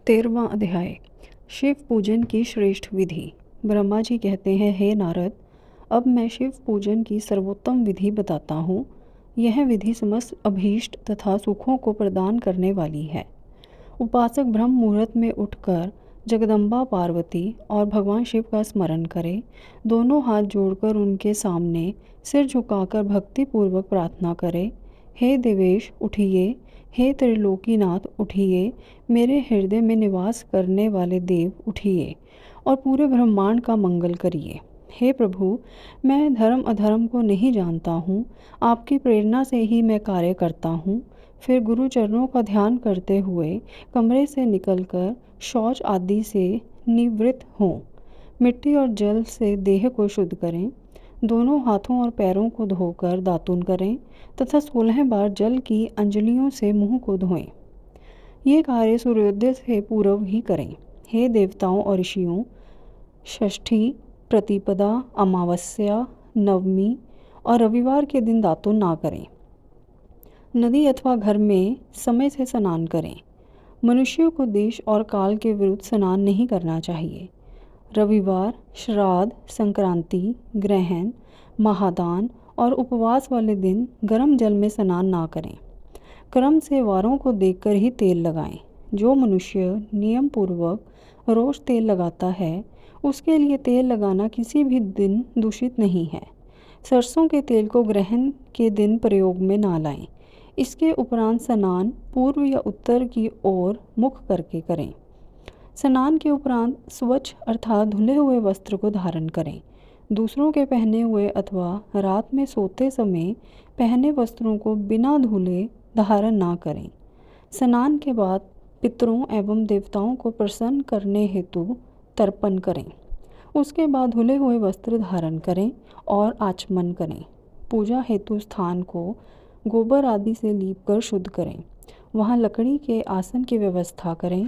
13वां अध्याय। शिव पूजन की श्रेष्ठ विधि। ब्रह्मा जी कहते हैं, हे नारद, अब मैं शिव पूजन की सर्वोत्तम विधि बताता हूँ। यह विधि समस्त अभीष्ट तथा सुखों को प्रदान करने वाली है। उपासक ब्रह्म मुहूर्त में उठकर जगदम्बा पार्वती और भगवान शिव का स्मरण करें। दोनों हाथ जोड़कर उनके सामने सिर झुकाकर भक्तिपूर्वक प्रार्थना करें। हे देवेश उठिए, हे त्रिलोकीनाथ उठिए, मेरे हृदय में निवास करने वाले देव उठिए और पूरे ब्रह्मांड का मंगल करिए। हे प्रभु, मैं धर्म अधर्म को नहीं जानता हूँ, आपकी प्रेरणा से ही मैं कार्य करता हूँ। फिर गुरु चरणों का ध्यान करते हुए कमरे से निकलकर शौच आदि से निवृत्त हों। मिट्टी और जल से देह को शुद्ध करें। दोनों हाथों और पैरों को धोकर दातुन करें तथा 16 बार जल की अंजलियों से मुंह को धोएं। ये कार्य सूर्योदय से पूर्व ही करें। हे देवताओं और ऋषियों, षष्ठी, प्रतिपदा, अमावस्या, नवमी और रविवार के दिन दातुन ना करें। नदी अथवा घर में समय से स्नान करें। मनुष्यों को देश और काल के विरुद्ध स्नान नहीं करना चाहिए। रविवार, श्राद्ध, संक्रांति, ग्रहण, महादान और उपवास वाले दिन गर्म जल में स्नान ना करें। क्रम से वारों को देखकर ही तेल लगाएं। जो मनुष्य नियम पूर्वक रोज तेल लगाता है, उसके लिए तेल लगाना किसी भी दिन दूषित नहीं है। सरसों के तेल को ग्रहण के दिन प्रयोग में ना लाएं। इसके उपरांत स्नान पूर्व या उत्तर की ओर मुख करके करें। स्नान के उपरांत स्वच्छ अर्थात धुले हुए वस्त्र को धारण करें। दूसरों के पहने हुए अथवा रात में सोते समय पहने वस्त्रों को बिना धुले धारण ना करें। स्नान के बाद पितरों एवं देवताओं को प्रसन्न करने हेतु तर्पण करें। उसके बाद धुले हुए वस्त्र धारण करें और आचमन करें। पूजा हेतु स्थान को गोबर आदि से लीपकर शुद्ध करें। वहाँ लकड़ी के आसन की व्यवस्था करें।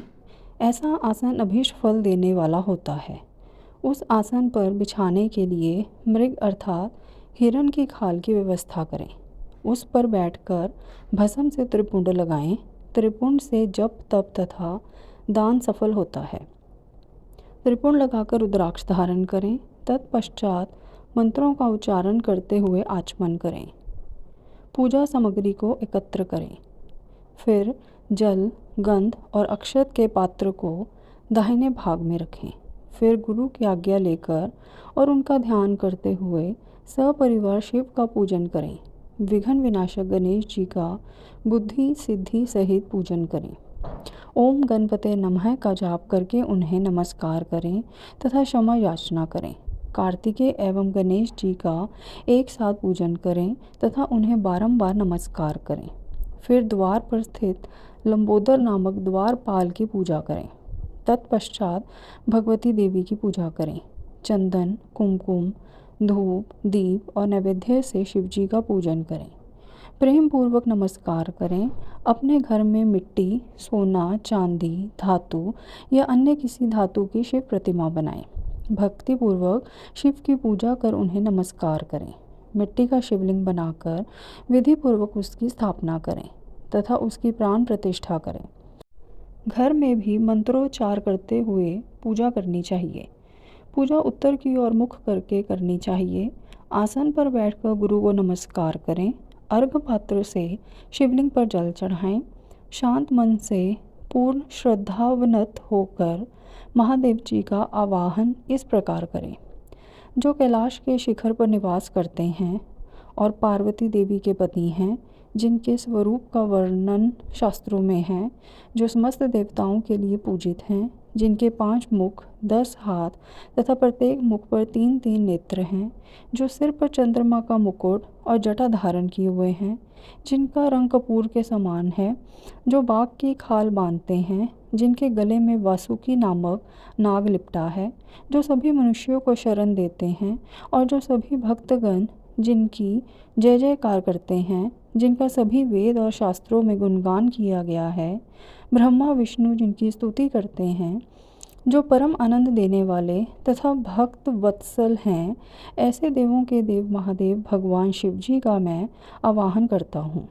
ऐसा आसन अभीष्ट फल देने वाला होता है। उस आसन पर बिछाने के लिए मृग अर्थात हिरण की खाल की व्यवस्था करें। उस पर बैठकर भस्म से त्रिपुंड लगाएं। त्रिपुंड से जप तप तथा दान सफल होता है। त्रिपुंड लगाकर रुद्राक्ष धारण करें। तत्पश्चात मंत्रों का उच्चारण करते हुए आचमन करें। पूजा सामग्री को एकत्र करें। फिर जल, गंध और अक्षत के पात्र को दाहिने भाग में रखें। फिर गुरु की आज्ञा लेकर और उनका ध्यान करते हुए सपरिवार शिव का पूजन करें। विघ्न विनाशक गणेश जी का बुद्धि सिद्धि सहित पूजन करें। ओम गणपते नमः का जाप करके उन्हें नमस्कार करें तथा क्षमा याचना करें। कार्तिकेय एवं गणेश जी का एक साथ पूजन करें तथा उन्हें बारंबार नमस्कार करें। फिर द्वार पर स्थित लंबोदर नामक द्वारपाल की पूजा करें। तत्पश्चात भगवती देवी की पूजा करें। चंदन, कुमकुम, धूप, दीप और नैवेद्य से शिवजी का पूजन करें। प्रेम पूर्वक नमस्कार करें। अपने घर में मिट्टी, सोना, चांदी, धातु या अन्य किसी धातु की शिव प्रतिमा बनाएं। भक्ति पूर्वक शिव की पूजा कर उन्हें नमस्कार करें। मिट्टी का शिवलिंग बनाकर विधि पूर्वक उसकी स्थापना करें तथा उसकी प्राण प्रतिष्ठा करें। घर में भी मंत्रोच्चार करते हुए पूजा करनी चाहिए। पूजा उत्तर की ओर मुख करके करनी चाहिए। आसन पर बैठकर गुरु को नमस्कार करें। अर्घ पात्र से शिवलिंग पर जल चढ़ाएं। शांत मन से पूर्ण श्रद्धावनत होकर महादेव जी का आवाहन इस प्रकार करें। जो कैलाश के शिखर पर निवास करते हैं और पार्वती देवी के पति हैं, जिनके स्वरूप का वर्णन शास्त्रों में है, जो समस्त देवताओं के लिए पूजित हैं, जिनके 5 मुख, 10 हाथ तथा प्रत्येक मुख पर 3-3 नेत्र हैं, जो सिर पर चंद्रमा का मुकुट और जटा धारण किए हुए हैं, जिनका रंग कपूर के समान है, जो बाघ की खाल बांधते हैं, जिनके गले में वासुकी नामक नाग लिपटा है, जो सभी मनुष्यों को शरण देते हैं और जो सभी भक्तगण जिनकी जय जयकार करते हैं, जिनका सभी वेद और शास्त्रों में गुणगान किया गया है, ब्रह्मा विष्णु जिनकी स्तुति करते हैं, जो परम आनंद देने वाले तथा भक्त वत्सल हैं, ऐसे देवों के देव महादेव भगवान शिव जी का मैं आवाहन करता हूँ।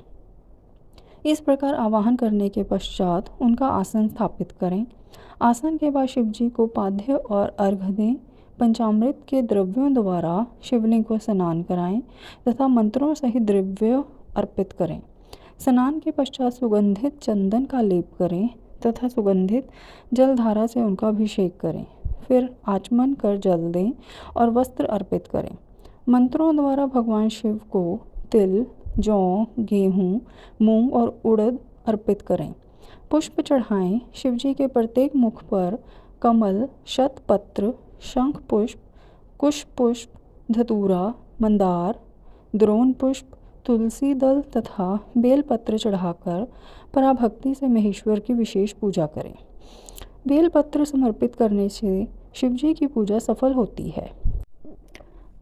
इस प्रकार आवाहन करने के पश्चात उनका आसन स्थापित करें। आसन के बाद शिव जी को पाद्य और अर्घ्य दें। पंचामृत के द्रव्यों द्वारा शिवलिंग को स्नान कराएं तथा मंत्रों सहित द्रव्य अर्पित करें। स्नान के पश्चात सुगंधित चंदन का लेप करें तथा सुगंधित जलधारा से उनका अभिषेक करें। फिर आचमन कर जल दें और वस्त्र अर्पित करें। मंत्रों द्वारा भगवान शिव को तिल, जौ, गेहूँ, मूंग और उड़द अर्पित करें। पुष्प चढ़ाएं। शिवजी के प्रत्येक मुख पर कमल, शतपत्र, शंख पुष्प, कुश पुष्प, धतूरा, मंदार, द्रोण पुष्प, तुलसी दल तथा बेलपत्र चढ़ाकर पराभक्ति से महेश्वर की विशेष पूजा करें। बेलपत्र समर्पित करने से शिवजी की पूजा सफल होती है।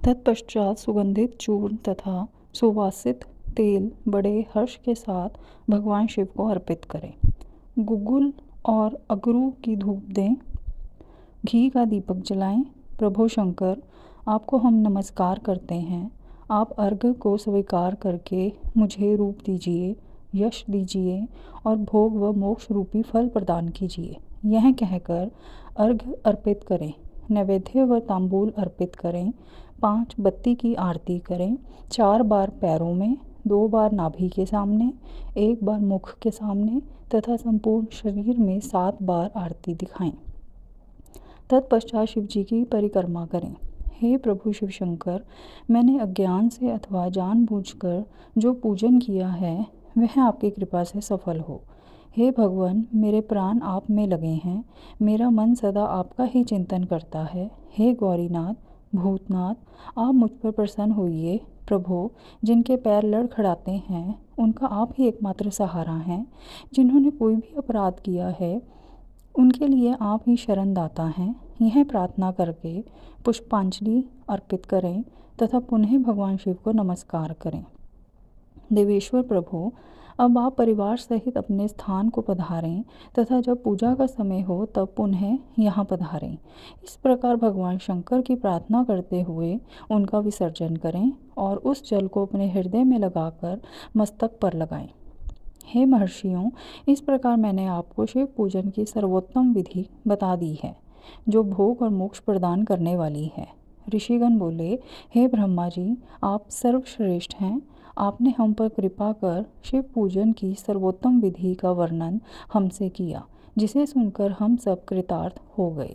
तत्पश्चात सुगंधित चूर्ण तथा सुवासित तेल बड़े हर्ष के साथ भगवान शिव को अर्पित करें। गुग्गुल और अगरू की धूप दें। घी का दीपक जलाएं। प्रभु शंकर, आपको हम नमस्कार करते हैं। आप अर्घ्य को स्वीकार करके मुझे रूप दीजिए, यश दीजिए और भोग व मोक्ष रूपी फल प्रदान कीजिए। यह कहकर अर्घ्य अर्पित करें। नैवेद्य व तांबूल अर्पित करें। 5 बत्ती की आरती करें। 4 बार पैरों में, 2 बार नाभि के सामने, 1 बार मुख के सामने तथा संपूर्ण शरीर में 7 बार आरती दिखाएं। तत्पश्चात शिव जी की परिक्रमा करें। हे प्रभु शिव शंकर, मैंने अज्ञान से अथवा जानबूझकर जो पूजन किया है वह आपकी कृपा से सफल हो। हे भगवान, मेरे प्राण आप में लगे हैं। मेरा मन सदा आपका ही चिंतन करता है। हे गौरीनाथ, भूतनाथ, आप मुझ पर प्रसन्न होइए। प्रभु, जिनके पैर लड़खड़ाते हैं उनका आप ही एकमात्र सहारा हैं। जिन्होंने कोई भी अपराध किया है उनके लिए आप ही शरणदाता हैं। यह प्रार्थना करके पुष्पांजलि अर्पित करें तथा पुनः भगवान शिव को नमस्कार करें। देवेश्वर प्रभु, अब आप परिवार सहित अपने स्थान को पधारें तथा जब पूजा का समय हो तब पुनः यहाँ पधारें। इस प्रकार भगवान शंकर की प्रार्थना करते हुए उनका विसर्जन करें और उस जल को अपने हृदय में लगाकर मस्तक पर लगाएं। हे महर्षियों, इस प्रकार मैंने आपको शिव पूजन की सर्वोत्तम विधि बता दी है जो भोग और मोक्ष प्रदान करने वाली है। ऋषिगण बोले, हे ब्रह्मा जी, आप सर्वश्रेष्ठ हैं। आपने हम पर कृपा कर शिव पूजन की सर्वोत्तम विधि का वर्णन हमसे किया, जिसे सुनकर हम सब कृतार्थ हो गए।